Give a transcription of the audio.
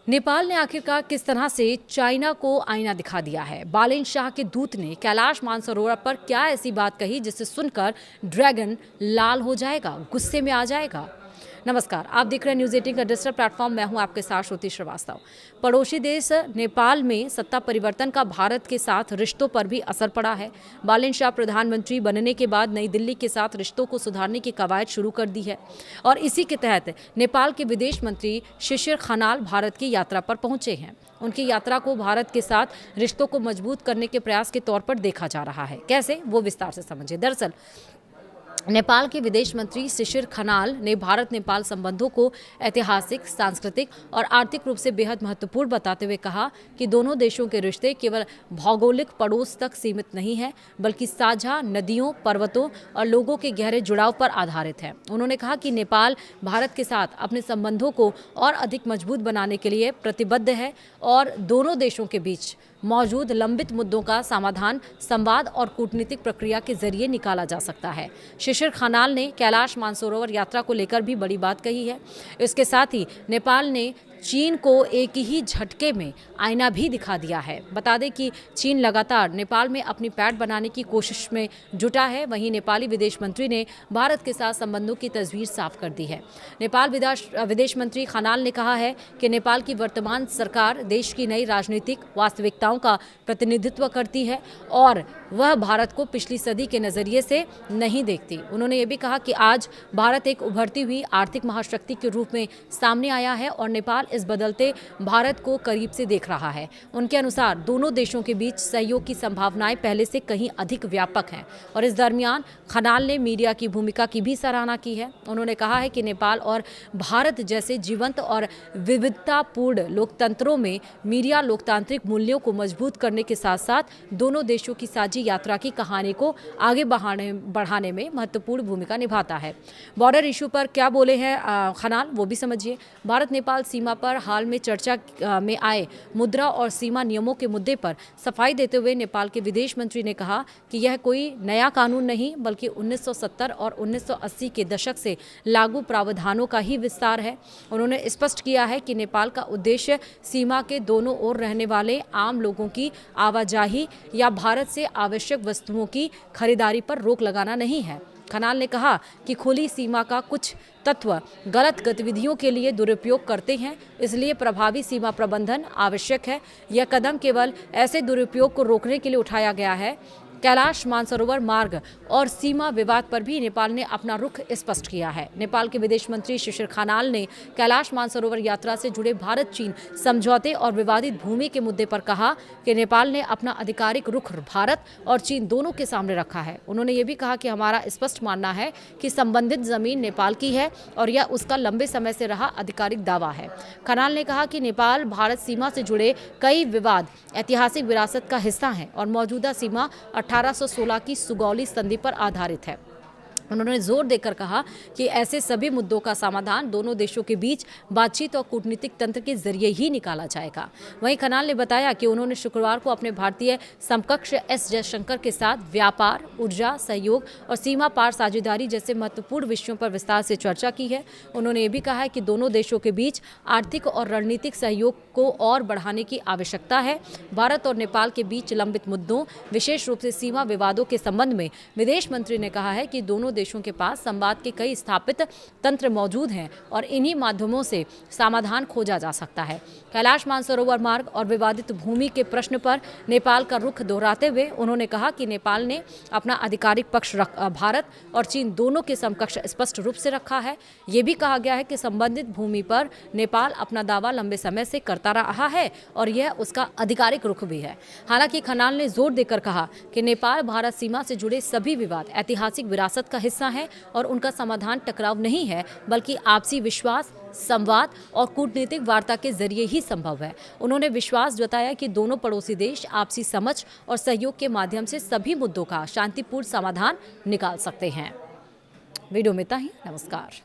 नेपाल ने आखिरकार किस तरह से चाइना को आईना दिखा दिया है। बालेन शाह के दूत ने कैलाश मानसरोवर पर क्या ऐसी बात कही जिसे सुनकर ड्रैगन लाल हो जाएगा, गुस्से में आ जाएगा। नमस्कार, आप देख रहे हैं न्यूज़ 18 का डिजिटल प्लेटफॉर्म। मैं हूं आपके साथ श्रुति श्रीवास्तव। पड़ोसी देश नेपाल में सत्ता परिवर्तन का भारत के साथ रिश्तों पर भी असर पड़ा है। बालेन शाह प्रधानमंत्री बनने के बाद नई दिल्ली के साथ रिश्तों को सुधारने की कवायद शुरू कर दी है और इसी के तहत नेपाल के विदेश मंत्री शिशिर खनाल भारत की यात्रा पर पहुंचे हैं। उनकी यात्रा को भारत के साथ रिश्तों को मजबूत करने के प्रयास के तौर पर देखा जा रहा है। कैसे, वो विस्तार से समझिए। दरअसल नेपाल के विदेश मंत्री शिशिर खनाल ने भारत नेपाल संबंधों को ऐतिहासिक, सांस्कृतिक और आर्थिक रूप से बेहद महत्वपूर्ण बताते हुए कहा कि दोनों देशों के रिश्ते केवल भौगोलिक पड़ोस तक सीमित नहीं है, बल्कि साझा नदियों, पर्वतों और लोगों के गहरे जुड़ाव पर आधारित है। उन्होंने कहा कि नेपाल भारत के साथ अपने संबंधों को और अधिक मजबूत बनाने के लिए प्रतिबद्ध है और दोनों देशों के बीच मौजूद लंबित मुद्दों का समाधान संवाद और कूटनीतिक प्रक्रिया के जरिए निकाला जा सकता है। शिशिर खनाल ने कैलाश मानसरोवर यात्रा को लेकर भी बड़ी बात कही है। इसके साथ ही नेपाल ने चीन को एक ही झटके में आईना भी दिखा दिया है। बता दें कि चीन लगातार नेपाल में अपनी पैठ बनाने की कोशिश में जुटा है। वहीं नेपाली विदेश मंत्री ने भारत के साथ संबंधों की तस्वीर साफ कर दी है। नेपाल विदेश मंत्री खनाल ने कहा है कि नेपाल की वर्तमान सरकार देश की नई राजनीतिक वास्तविकताओं का प्रतिनिधित्व करती है और वह भारत को पिछली सदी के नज़रिए से नहीं देखती। उन्होंने ये भी कहा कि आज भारत एक उभरती हुई आर्थिक महाशक्ति के रूप में सामने आया है और नेपाल इस बदलते भारत को करीब से देख रहा है। उनके अनुसार दोनों देशों के बीच सहयोग की संभावनाएं पहले से कहीं अधिक व्यापक हैं और इस दरमियान खनाल ने मीडिया की भूमिका की भी सराहना की है। उन्होंने कहा है कि नेपाल और भारत जैसे जीवंत और विविधतापूर्ण लोकतंत्रों में मीडिया लोकतांत्रिक मूल्यों को मजबूत करने के साथ साथ दोनों देशों की साझी यात्रा की कहानी को आगे बढ़ाने में महत्वपूर्ण भूमिका निभाता है। बॉर्डर इशू पर क्या बोले हैं खनाल, वो भी समझिए। भारत नेपाल सीमा पर हाल में चर्चा में आए मुद्रा और सीमा नियमों के मुद्दे पर सफाई देते हुए नेपाल के विदेश मंत्री ने कहा कि यह कोई नया कानून नहीं बल्कि 1970 और 1980 के दशक से लागू प्रावधानों का ही विस्तार है। उन्होंने स्पष्ट किया है कि नेपाल का उद्देश्य सीमा के दोनों ओर रहने वाले आम लोगों की आवाजाही या भारत से आवश्यक वस्तुओं की खरीदारी पर रोक लगाना नहीं है। खनाल ने कहा कि खुली सीमा का कुछ तत्व गलत गतिविधियों के लिए दुरुपयोग करते हैं, इसलिए प्रभावी सीमा प्रबंधन आवश्यक है। यह कदम केवल ऐसे दुरुपयोग को रोकने के लिए उठाया गया है। कैलाश मानसरोवर मार्ग और सीमा विवाद पर भी नेपाल ने अपना रुख स्पष्ट किया है। नेपाल के विदेश मंत्री शिशिर खनाल ने कैलाश मानसरोवर यात्रा से जुड़े भारत चीन समझौते और विवादित भूमि के मुद्दे पर कहा कि नेपाल ने अपना आधिकारिक रुख भारत और चीन दोनों के सामने रखा है। उन्होंने ये भी कहा कि हमारा स्पष्ट मानना है कि संबंधित जमीन नेपाल की है और यह उसका लंबे समय से रहा आधिकारिक दावा है। खनाल ने कहा कि नेपाल भारत सीमा से जुड़े कई विवाद ऐतिहासिक विरासत का हिस्सा हैं और मौजूदा सीमा 1816 की सुगौली संधि पर आधारित है। उन्होंने जोर देकर कहा कि ऐसे सभी मुद्दों का समाधान दोनों देशों के बीच बातचीत और कूटनीतिक तंत्र के जरिए ही निकाला जाएगा। वहीं खनाल ने बताया कि उन्होंने शुक्रवार को अपने भारतीय समकक्ष एस जयशंकर के साथ व्यापार, ऊर्जा सहयोग और सीमा पार साझेदारी जैसे महत्वपूर्ण विषयों पर विस्तार से चर्चा की है। उन्होंने ये भी कहा है कि दोनों देशों के बीच आर्थिक और रणनीतिक सहयोग को और बढ़ाने की आवश्यकता है। भारत और नेपाल के बीच लंबित मुद्दों, विशेष रूप से सीमा विवादों के संबंध में विदेश मंत्री ने कहा है कि दोनों देशों के पास संवाद के कई स्थापित तंत्र मौजूद हैं और इन्हीं माध्यमों से समाधान खोजा जा सकता है। कैलाश मानसरोवर मार्ग और विवादित भूमि के प्रश्न पर नेपाल का रुख दोहराते हुए उन्होंने कहा कि नेपाल ने अपना आधिकारिक पक्ष भारत और चीन दोनों के समकक्ष स्पष्ट रूप से रखा है। ये भी कहा गया है कि संबंधित भूमि पर नेपाल अपना दावा लंबे समय से करता रहा है और यह उसका आधिकारिक रुख भी है। हालांकि खनाल ने जोर देकर कहा कि नेपाल भारत सीमा से जुड़े सभी विवाद ऐतिहासिक विरासत का हिस्सा है और उनका समाधान टकराव नहीं है बल्कि आपसी विश्वास, संवाद और कूटनीतिक वार्ता के जरिए ही संभव है। उन्होंने विश्वास जताया कि दोनों पड़ोसी देश आपसी समझ और सहयोग के माध्यम से सभी मुद्दों का शांतिपूर्ण समाधान निकाल सकते हैं। वीडियो में इतना ही। नमस्कार।